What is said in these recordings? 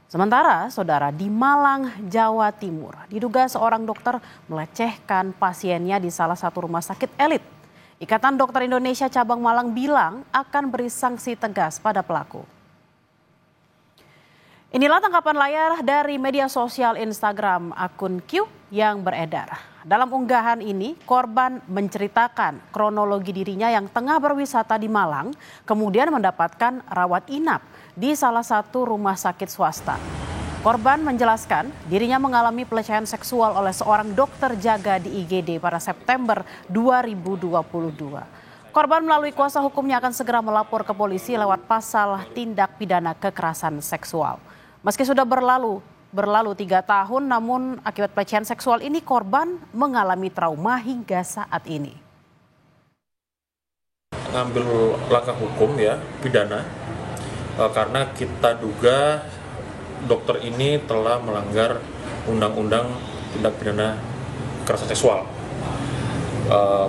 Sementara, saudara, di Malang, Jawa Timur, diduga seorang dokter melecehkan pasiennya di salah satu rumah sakit elit. Ikatan Dokter Indonesia Cabang Malang bilang akan beri sanksi tegas pada pelaku. Inilah tangkapan layar dari media sosial Instagram akun Q yang beredar. Dalam unggahan ini, korban menceritakan kronologi dirinya yang tengah berwisata di Malang, kemudian mendapatkan rawat inap di salah satu rumah sakit swasta. Korban menjelaskan dirinya mengalami pelecehan seksual oleh seorang dokter jaga di IGD pada September 2022. Korban melalui kuasa hukumnya akan segera melapor ke polisi lewat pasal tindak pidana kekerasan seksual. Meski sudah berlalu 3 tahun, namun akibat pelecehan seksual ini korban mengalami trauma hingga saat ini. Ngambil langkah hukum ya, pidana, karena kita duga dokter ini telah melanggar undang-undang tindak pidana kekerasan seksual,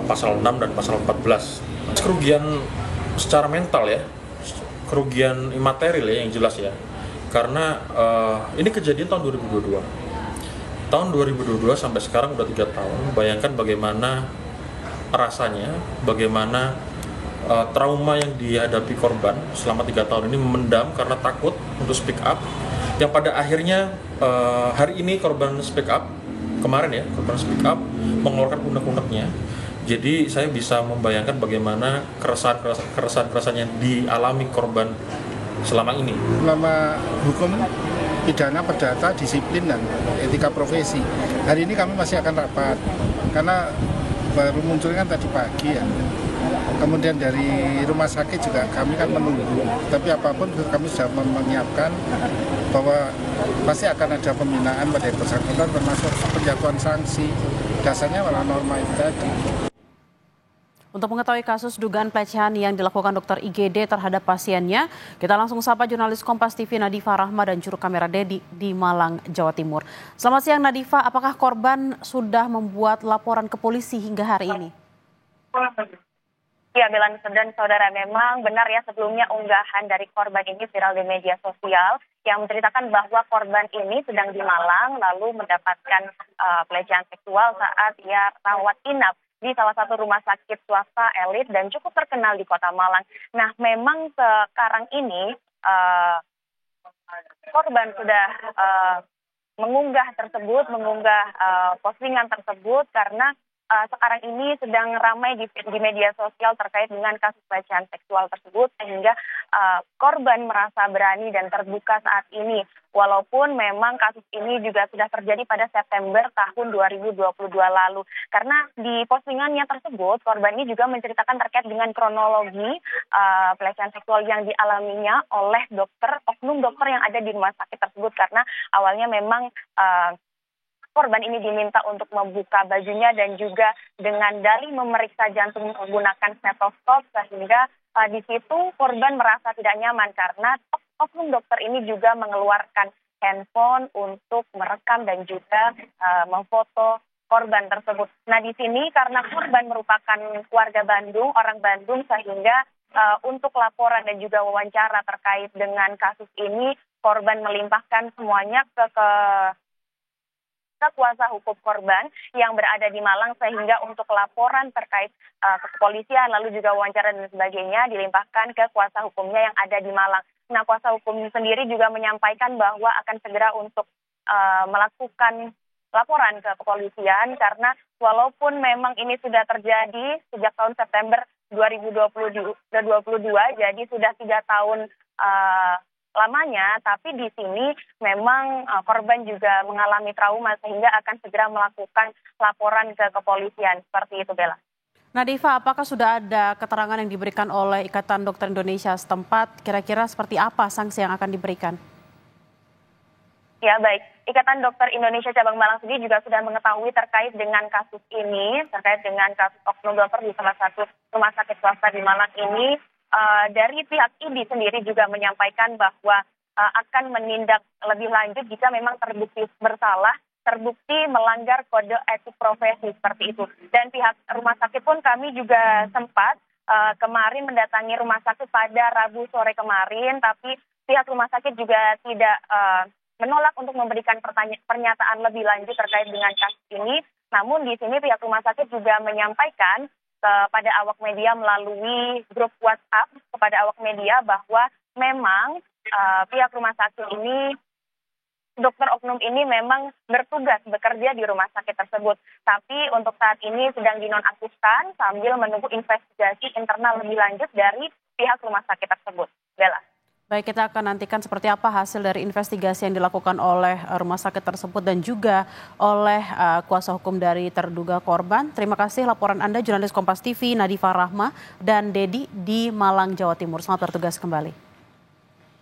pasal 6 dan pasal 14. Kerugian secara mental ya, kerugian imaterial ya yang jelas ya. Karena ini kejadian tahun 2022. Tahun 2022 sampai sekarang udah 3 tahun. Bayangkan bagaimana rasanya, bagaimana trauma yang dihadapi korban selama 3 tahun ini memendam karena takut untuk speak up. Yang pada akhirnya hari ini korban speak up, kemarin ya, korban speak up mengeluarkan unek-uneknya. Jadi saya bisa membayangkan bagaimana keresahan yang dialami korban selama ini. Selama hukum pidana perdata, disiplin dan etika profesi. Hari ini kami masih akan rapat karena baru munculnya tadi pagi ya. Kemudian dari rumah sakit juga kami kan menunggu. Tapi apapun kami sudah menyiapkan bahwa pasti akan ada pembinaan pada yang bersangkutan termasuk penjatuhan sanksi. Dasarnya malah norma itu tadi. Untuk mengetahui kasus dugaan pelecehan yang dilakukan dokter IGD terhadap pasiennya, kita langsung sapa jurnalis Kompas TV Nadifa Rahma dan juru kamera Dedi di Malang, Jawa Timur. Selamat siang Nadifa, apakah korban sudah membuat laporan ke polisi hingga hari ini? Ya, Belan dan saudara, memang benar ya sebelumnya unggahan dari korban ini viral di media sosial yang menceritakan bahwa korban ini sedang di Malang lalu mendapatkan pelecehan seksual saat ia rawat inap di salah satu rumah sakit swasta elit dan cukup terkenal di Kota Malang. Nah, memang sekarang ini korban sudah mengunggah postingan tersebut karena sekarang ini sedang ramai di media sosial terkait dengan kasus pelecehan seksual tersebut sehingga korban merasa berani dan terbuka saat ini. Walaupun memang kasus ini juga sudah terjadi pada September tahun 2022 lalu. Karena di postingannya tersebut, korban ini juga menceritakan terkait dengan kronologi pelecehan seksual yang dialaminya oleh oknum dokter yang ada di rumah sakit tersebut. Karena awalnya memang korban ini diminta untuk membuka bajunya dan juga dengan dalih memeriksa jantung menggunakan stetoskop sehingga di situ korban merasa tidak nyaman karena oknum dokter ini juga mengeluarkan handphone untuk merekam dan juga memfoto korban tersebut. Nah, di sini karena korban merupakan warga Bandung, orang Bandung, sehingga untuk laporan dan juga wawancara terkait dengan kasus ini korban melimpahkan semuanya ke kuasa hukum korban yang berada di Malang sehingga untuk laporan terkait kepolisian lalu juga wawancara dan sebagainya dilimpahkan ke kuasa hukumnya yang ada di Malang. Nah, kuasa hukum sendiri juga menyampaikan bahwa akan segera untuk melakukan laporan ke kepolisian karena walaupun memang ini sudah terjadi sejak tahun September 2022 jadi sudah 3 tahun lamanya, tapi di sini memang korban juga mengalami trauma sehingga akan segera melakukan laporan ke kepolisian. Seperti itu, Bella. Nadifa, apakah sudah ada keterangan yang diberikan oleh Ikatan Dokter Indonesia setempat? Kira-kira seperti apa sanksi yang akan diberikan? Ya, baik. Ikatan Dokter Indonesia Cabang Malang sendiri juga sudah mengetahui terkait dengan kasus ini, terkait dengan kasus oknum dokter di salah satu rumah sakit swasta di Malang ini. Dari pihak ID sendiri juga menyampaikan bahwa akan menindak lebih lanjut jika memang terbukti bersalah, terbukti melanggar kode etik profesi seperti itu. Dan pihak rumah sakit pun kami juga sempat kemarin mendatangi rumah sakit pada Rabu sore kemarin, tapi pihak rumah sakit juga tidak menolak untuk memberikan pernyataan lebih lanjut terkait dengan kasus ini. Namun di sini pihak rumah sakit juga menyampaikan kepada awak media melalui grup WhatsApp kepada awak media bahwa memang pihak rumah sakit ini, dokter oknum ini memang bertugas bekerja di rumah sakit tersebut. Tapi untuk saat ini sedang dinonaktifkan sambil menunggu investigasi internal lebih lanjut dari pihak rumah sakit tersebut. Bella. Baik, kita akan nantikan seperti apa hasil dari investigasi yang dilakukan oleh rumah sakit tersebut dan juga oleh kuasa hukum dari terduga korban. Terima kasih laporan Anda, jurnalis Kompas TV Nadifa Rahma dan Dedi di Malang, Jawa Timur. Selamat bertugas kembali.